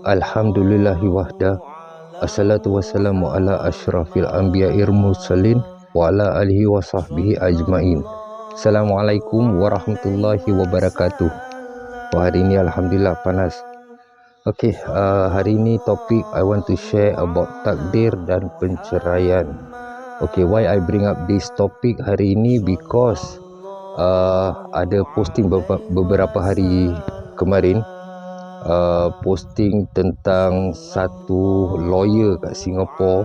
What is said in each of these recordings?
Alhamdulillahi wahda. Assalatu wassalamu ala asyrafil anbiya'ir mursalin wa ala alihi wa sahbihi ajma'in. Assalamualaikum warahmatullahi wabarakatuh. Hari ini alhamdulillah panas. Hari ini topik I want to share about takdir dan penceraian. Why I bring up this topic hari ini, because ada posting beberapa hari kemarin, posting tentang satu lawyer kat Singapore,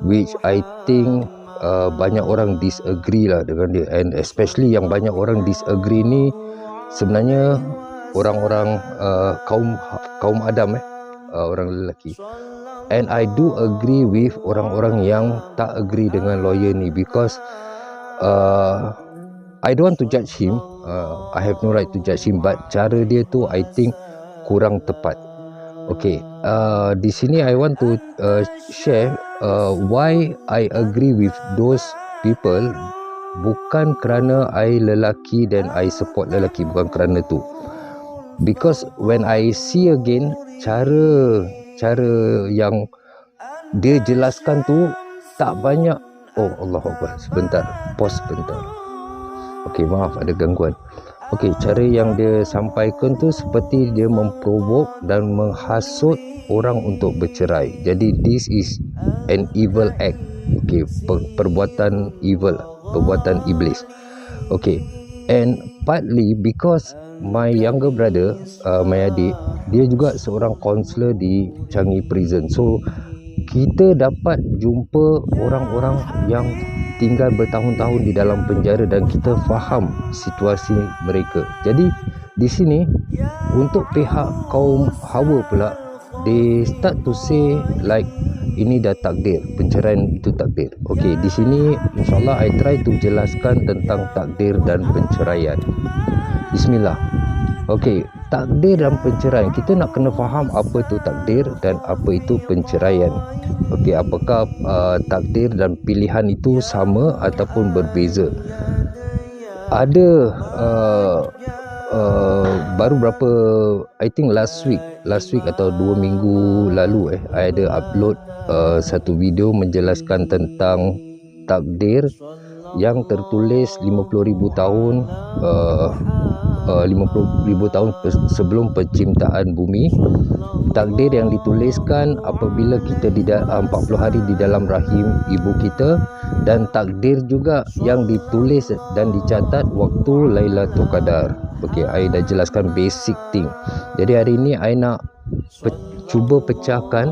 which I think banyak orang disagree lah dengan dia, and especially yang banyak orang disagree ni sebenarnya orang-orang kaum Adam, orang lelaki. And I do agree with orang-orang yang tak agree dengan lawyer ni, because I don't want to judge him. I have no right to judge him, but cara dia tu I think kurang tepat. Di sini I want to share why I agree with those people. Bukan kerana I lelaki dan I support lelaki, bukan kerana tu. Because when I see again cara yang dia jelaskan tu tak banyak. Oh Allahu Akbar, sebentar, pause sebentar. Maaf ada gangguan. Cara yang dia sampaikan tu seperti dia memprovok dan menghasut orang untuk bercerai. Jadi this is an evil act. Perbuatan evil, perbuatan iblis. And partly because my younger brother, my adik, dia juga seorang kaunselor di Changi Prison. So kita dapat jumpa orang-orang yang tinggal bertahun-tahun di dalam penjara dan kita faham situasi mereka. Jadi di sini untuk pihak kaum Hawa pula, they start to say like ini dah takdir, penceraian itu takdir. Di sini insyaAllah I try to jelaskan tentang takdir dan penceraian. Bismillah. Takdir dan penceraian, kita nak kena faham apa itu takdir dan apa itu penceraian. Apakah takdir dan pilihan itu sama ataupun berbeza? Ada baru berapa, I think last week atau 2 minggu lalu I ada upload satu video menjelaskan tentang takdir yang tertulis 50,000 tahun 50,000 tahun sebelum penciptaan bumi. Takdir yang dituliskan apabila kita 40 hari di dalam rahim ibu kita, dan takdir juga yang ditulis dan dicatat waktu Lailatul Qadar. I dah jelaskan basic thing. Jadi hari ini I nak cuba pecahkan,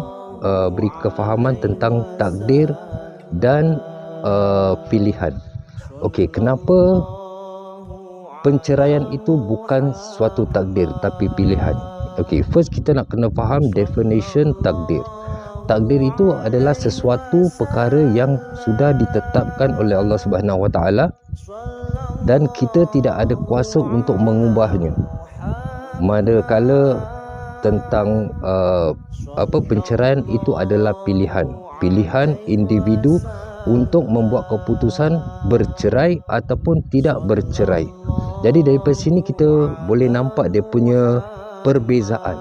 beri kefahaman tentang takdir dan pilihan. Kenapa penceraian itu bukan suatu takdir tapi pilihan? First kita nak kena faham definition takdir. Takdir itu adalah sesuatu perkara yang sudah ditetapkan oleh Allah Subhanahu Wa Taala dan kita tidak ada kuasa untuk mengubahnya. Manakala tentang penceraian itu adalah pilihan individu untuk membuat keputusan bercerai ataupun tidak bercerai. Jadi daripada sini kita boleh nampak dia punya perbezaan.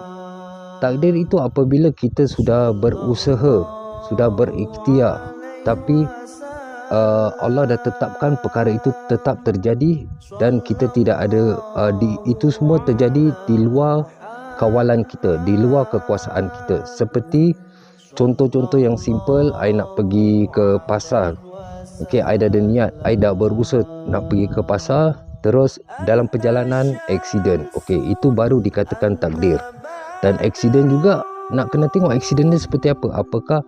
Takdir itu apabila kita sudah berusaha, sudah berikhtiar, tapi Allah dah tetapkan perkara itu tetap terjadi dan kita tidak ada, itu semua terjadi di luar kawalan kita, di luar kekuasaan kita. Seperti contoh-contoh yang simple, I nak pergi ke pasar. I dah ada niat, I dah berusaha nak pergi ke pasar, terus dalam perjalanan accident. Itu baru dikatakan takdir. Dan accident juga nak kena tengok accident dia seperti apa. Apakah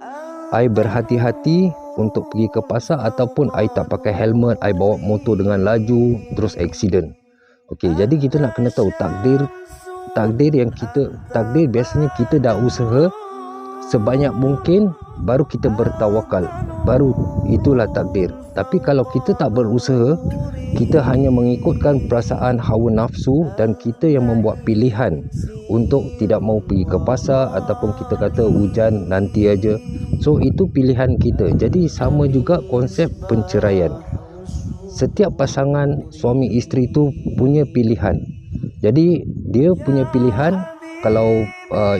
I berhati-hati untuk pergi ke pasar ataupun I tak pakai helmet, I bawa motor dengan laju terus accident. Jadi kita nak kena tahu takdir biasanya kita dah usaha sebanyak mungkin baru kita bertawakal, baru itulah takdir. Tapi kalau kita tak berusaha, kita hanya mengikutkan perasaan hawa nafsu dan kita yang membuat pilihan untuk tidak mau pergi ke pasar ataupun kita kata hujan nanti aja. So itu pilihan kita. Jadi sama juga konsep penceraian. Setiap pasangan suami isteri tu punya pilihan. Jadi dia punya pilihan kalau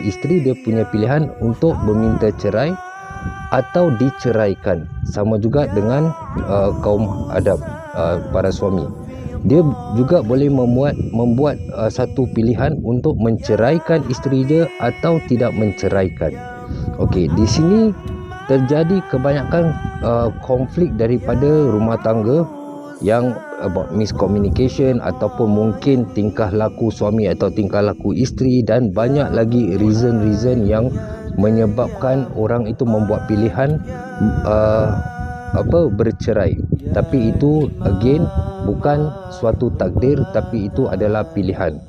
isteri dia punya pilihan untuk meminta cerai atau diceraikan, sama juga dengan kaum adab, para suami. Dia juga boleh membuat satu pilihan untuk menceraikan isteri dia atau tidak menceraikan. Okey, di sini terjadi kebanyakan konflik daripada rumah tangga yang about miscommunication ataupun mungkin tingkah laku suami atau tingkah laku isteri, dan banyak lagi reason-reason yang menyebabkan orang itu membuat pilihan bercerai. Tapi itu again bukan suatu takdir, tapi itu adalah pilihan.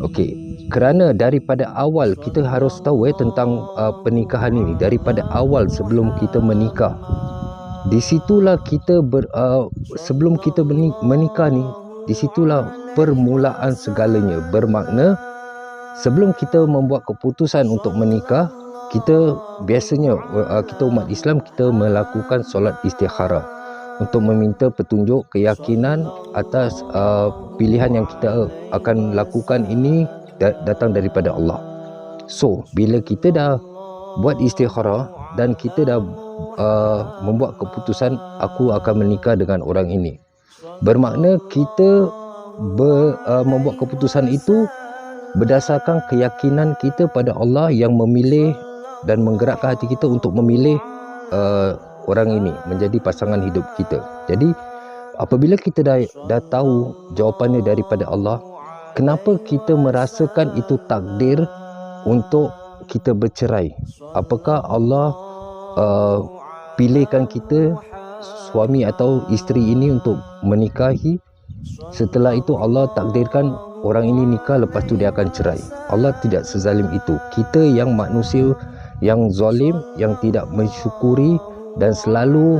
Okey, kerana daripada awal kita harus tahu tentang pernikahan ini daripada awal sebelum kita menikah. Di situlah kita sebelum kita menikah ni, di situlah permulaan segalanya. Bermakna sebelum kita membuat keputusan untuk menikah, kita biasanya kita umat Islam, kita melakukan solat istikharah untuk meminta petunjuk, keyakinan atas pilihan yang kita akan lakukan ini datang daripada Allah. So, bila kita dah buat istikharah dan kita dah membuat keputusan, aku akan menikah dengan orang ini, bermakna kita membuat keputusan itu berdasarkan keyakinan kita pada Allah yang memilih dan menggerakkan hati kita untuk memilih orang ini menjadi pasangan hidup kita. Jadi apabila kita dah tahu jawapannya daripada Allah, kenapa kita merasakan itu takdir untuk kita bercerai? Apakah Allah pilihkan kita, suami atau isteri ini, untuk menikahi? Setelah itu Allah takdirkan orang ini nikah, lepas tu dia akan cerai. Allah tidak sezalim itu. Kita yang manusia yang zalim, yang tidak mensyukuri dan selalu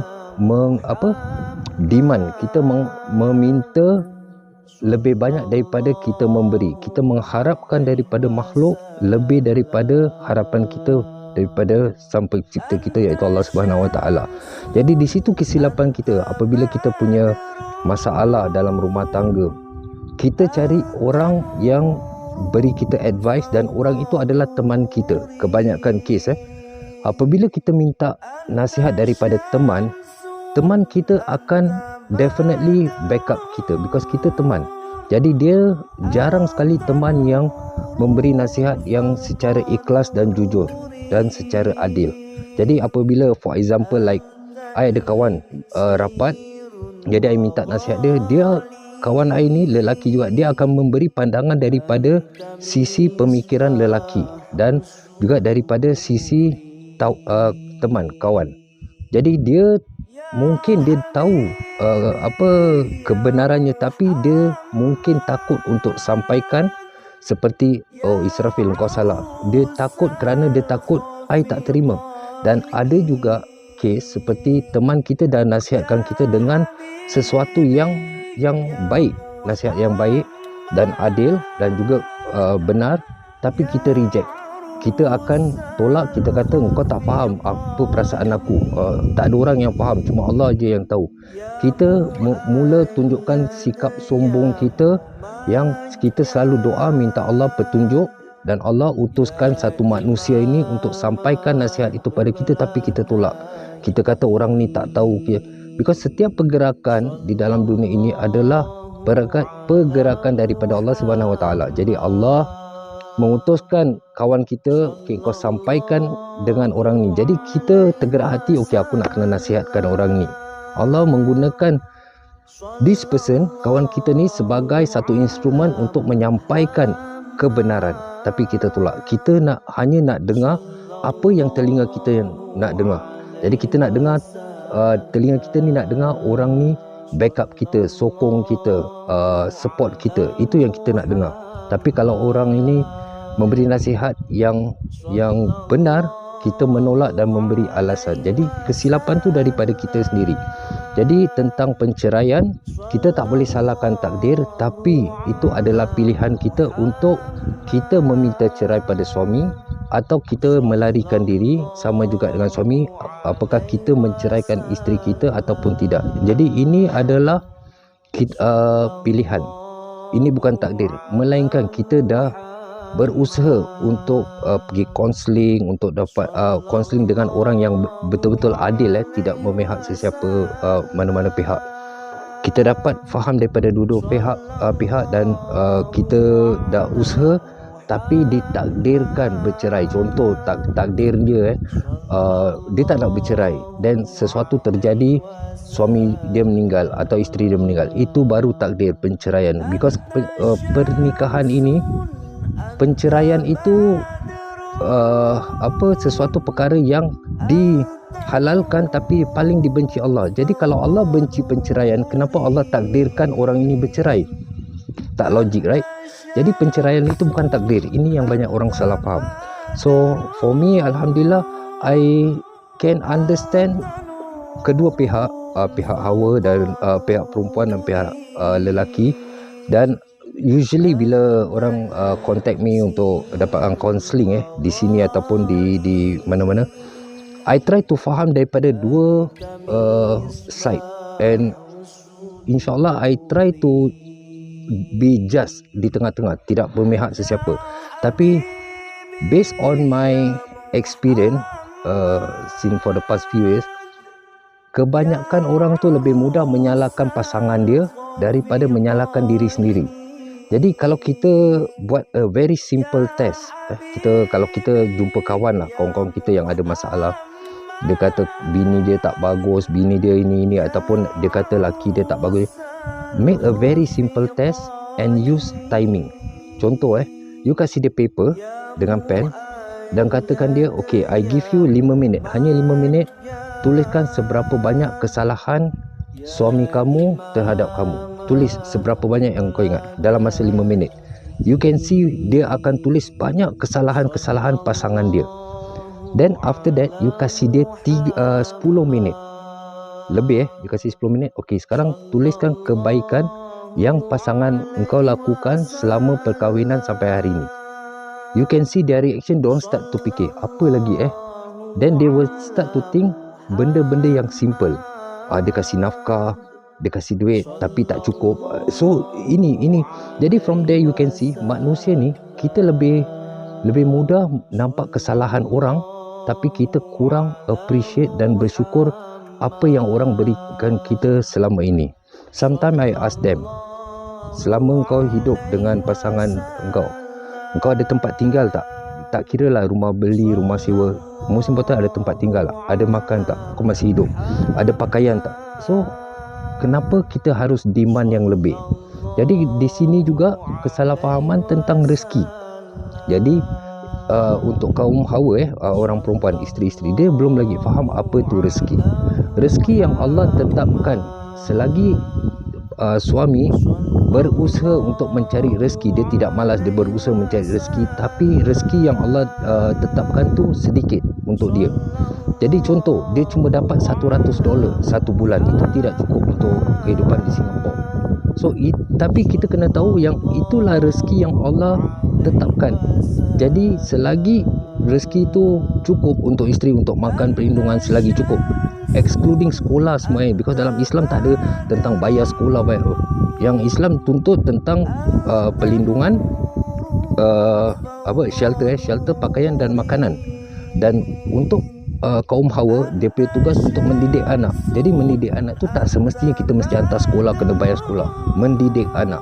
demand, kita meminta lebih banyak daripada kita memberi. Kita mengharapkan daripada makhluk lebih daripada harapan kita daripada Sang Pencipta kita, iaitu Allah Subhanahu Wa Taala. Jadi di situ kesilapan kita. Apabila kita punya masalah dalam rumah tangga, kita cari orang yang beri kita advice, dan orang itu adalah teman kita. Kebanyakan kes apabila kita minta nasihat daripada teman kita akan definitely backup kita, because kita teman. Jadi dia jarang sekali teman yang memberi nasihat yang secara ikhlas dan jujur dan secara adil. Jadi apabila for example like I ada kawan rapat, jadi I minta nasihat dia kawan I ni lelaki juga, dia akan memberi pandangan daripada sisi pemikiran lelaki dan juga daripada sisi teman, kawan. Jadi dia mungkin dia tahu kebenarannya, tapi dia mungkin takut untuk sampaikan, seperti Israfil, kau salah. Dia takut kerana dia takut I tak terima. Dan ada juga kes seperti teman kita dah nasihatkan kita dengan sesuatu yang baik, nasihat yang baik dan adil dan juga benar, tapi kita reject. Kita akan tolak, kita kata kau tak faham apa perasaan aku, tak ada orang yang faham, cuma Allah je yang tahu. Kita mula tunjukkan sikap sombong kita, yang kita selalu doa minta Allah petunjuk, dan Allah utuskan satu manusia ini untuk sampaikan nasihat itu pada kita, tapi kita tolak. Kita kata orang ni tak tahu. Because setiap pergerakan di dalam dunia ini adalah pergerakan daripada Allah Subhanahu Wa Taala. Jadi Allah mengutuskan kawan kita, kau sampaikan dengan orang ni. Jadi kita tergerak hati, aku nak kena nasihatkan orang ni. Allah menggunakan this person, kawan kita ni, sebagai satu instrumen untuk menyampaikan kebenaran, tapi kita tolak. Kita hanya nak dengar apa yang telinga kita yang nak dengar. Jadi kita nak dengar, telinga kita ni nak dengar orang ni backup kita, sokong kita, support kita. Itu yang kita nak dengar. Tapi kalau orang ini memberi nasihat yang benar, kita menolak dan memberi alasan. Jadi kesilapan tu daripada kita sendiri. Jadi tentang penceraian, kita tak boleh salahkan takdir, tapi itu adalah pilihan kita untuk kita meminta cerai pada suami atau kita melarikan diri. Sama juga dengan suami, apakah kita menceraikan isteri kita ataupun tidak. Jadi ini adalah pilihan. Ini bukan takdir, melainkan kita dah berusaha untuk pergi konseling, untuk dapat konseling dengan orang yang betul-betul adil, tidak memihak sesiapa mana-mana pihak. Kita dapat faham daripada dua-dua pihak dan kita dah usaha tapi ditakdirkan bercerai. Contoh takdir dia dia tak nak bercerai dan sesuatu terjadi, suami dia meninggal atau isteri dia meninggal, itu baru takdir penceraian. Because pernikahan ini, penceraian itu sesuatu perkara yang dihalalkan tapi paling dibenci Allah. Jadi kalau Allah benci penceraian, kenapa Allah takdirkan orang ini bercerai? Tak logik, right? Jadi penceraian itu bukan takdir. Ini yang banyak orang salah faham. So for me, alhamdulillah, I can understand kedua pihak, pihak Hawa dan pihak perempuan dan pihak lelaki. Dan usually bila orang contact me untuk dapatkan counselling di sini ataupun di mana-mana, I try to faham daripada dua side, and insyaAllah I try to be just di tengah-tengah, tidak bermihak sesiapa. Tapi based on my experience since for the past few years, kebanyakan orang tu lebih mudah menyalahkan pasangan dia daripada menyalahkan diri sendiri. Jadi kalau kita buat a very simple test, kalau kita jumpa kawan kawan-kawan kita yang ada masalah, dia kata bini dia tak bagus, bini dia ini ataupun dia kata laki dia tak bagus, make a very simple test and use timing. Contoh you kasih dia paper dengan pen dan katakan dia, okay, I give you 5 minit, hanya 5 minit, tuliskan seberapa banyak kesalahan suami kamu terhadap kamu. Tulis seberapa banyak yang kau ingat dalam masa 5 minit. You can see dia akan tulis banyak kesalahan-kesalahan pasangan dia. Then after that, you kasih dia 10 minit lebih you kasih 10 minit. Okay, sekarang tuliskan kebaikan yang pasangan engkau lakukan selama perkahwinan sampai hari ini. You can see their reaction, diorang start to fikir apa lagi then they will start to think benda-benda yang simple. Dia kasih nafkah, dia kasih duit tapi tak cukup. So ini jadi from there you can see manusia ni, kita lebih mudah nampak kesalahan orang tapi kita kurang appreciate dan bersyukur apa yang orang berikan kita selama ini. Sometimes I ask them, selama kau hidup dengan pasangan engkau ada tempat tinggal tak? Tak kira lah rumah beli, rumah sewa, most important ada tempat tinggal tak? Ada makan tak? Kau masih hidup? Ada pakaian tak? So kenapa kita harus demand yang lebih? Jadi di sini juga kesalahfahaman tentang rezeki. Jadi untuk kaum Hawa orang perempuan, isteri-isteri, dia belum lagi faham apa tu rezeki. Rezeki yang Allah tetapkan, selagi suami berusaha untuk mencari rezeki, dia tidak malas, dia berusaha mencari rezeki, tapi rezeki yang Allah tetapkan tu sedikit untuk dia. Jadi contoh, dia cuma dapat $100 satu bulan, itu tidak cukup untuk kehidupan di Singapura. So tapi kita kena tahu yang itulah rezeki yang Allah tetapkan. Jadi selagi rezeki itu cukup untuk isteri, untuk makan, perlindungan, selagi cukup, excluding sekolah semuanya, because dalam Islam tak ada tentang bayar sekolah, yang Islam tuntut tentang perlindungan, shelter, pakaian dan makanan. Dan untuk kaum Hawa, dia punya tugas untuk mendidik anak. Jadi mendidik anak tu tak semestinya kita mesti hantar sekolah, kena bayar sekolah. Mendidik anak,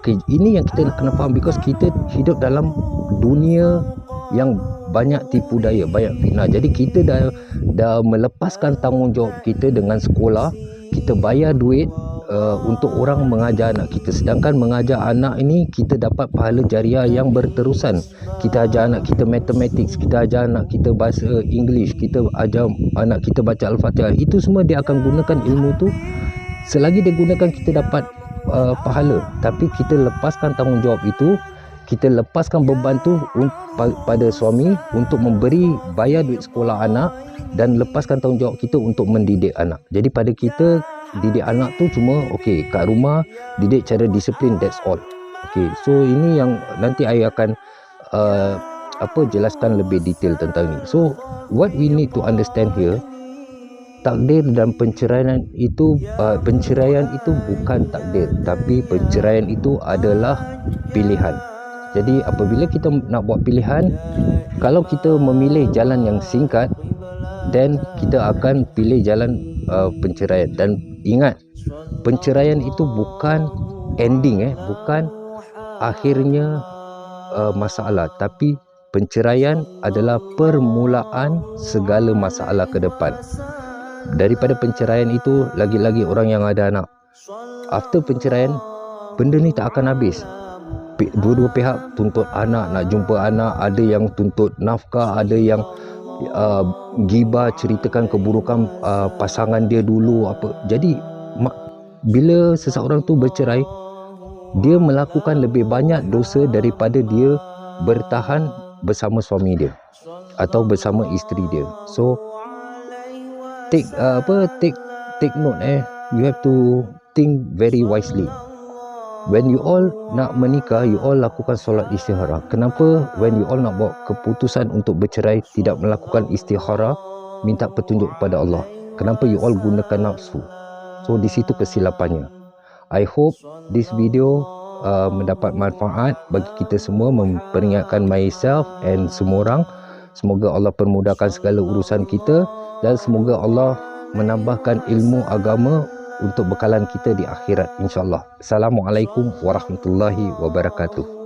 okay, ini yang kita nak kena faham, because kita hidup dalam dunia yang banyak tipu daya, banyak fitnah. Jadi kita dah melepaskan tanggungjawab kita dengan sekolah, kita bayar duit untuk orang mengajar anak kita. Sedangkan mengajar anak ini kita dapat pahala jariah yang berterusan. Kita ajar anak kita mathematics, kita ajar anak kita bahasa English, kita ajar anak kita baca Al-Fatihah. Itu semua dia akan gunakan ilmu tu. Selagi dia gunakan, kita dapat pahala. Tapi kita lepaskan tanggungjawab itu, kita lepaskan beban tu pada suami untuk bayar duit sekolah anak, dan lepaskan tanggungjawab kita untuk mendidik anak. Jadi pada kita, didik anak tu cuma kat rumah didik cara disiplin, that's all. So ini yang nanti I akan jelaskan lebih detail tentang ni. So what we need to understand here, takdir dan penceraian itu bukan takdir, tapi penceraian itu adalah pilihan. Jadi apabila kita nak buat pilihan, kalau kita memilih jalan yang singkat, then kita akan pilih jalan penceraian. Dan ingat, penceraian itu bukan ending, bukan akhirnya masalah, tapi penceraian adalah permulaan segala masalah ke depan. Daripada penceraian itu, lagi-lagi orang yang ada anak, after penceraian, benda ni tak akan habis. Dua-dua pihak tuntut anak, nak jumpa anak, ada yang tuntut nafkah, ada yang gibah, ceritakan keburukan pasangan dia dulu apa. Jadi bila seseorang tu bercerai, dia melakukan lebih banyak dosa daripada dia bertahan bersama suami dia atau bersama isteri dia. So take note, you have to think very wisely. When you all nak menikah, you all lakukan solat istikharah. Kenapa when you all nak buat keputusan untuk bercerai tidak melakukan istikharah, minta petunjuk kepada Allah? Kenapa you all gunakan nafsu? So di situ kesilapannya. I hope this video mendapat manfaat bagi kita semua, memperingatkan myself and semua orang. Semoga Allah permudahkan segala urusan kita dan semoga Allah menambahkan ilmu agama untuk bekalan kita di akhirat, insyaAllah. Assalamualaikum warahmatullahi wabarakatuh.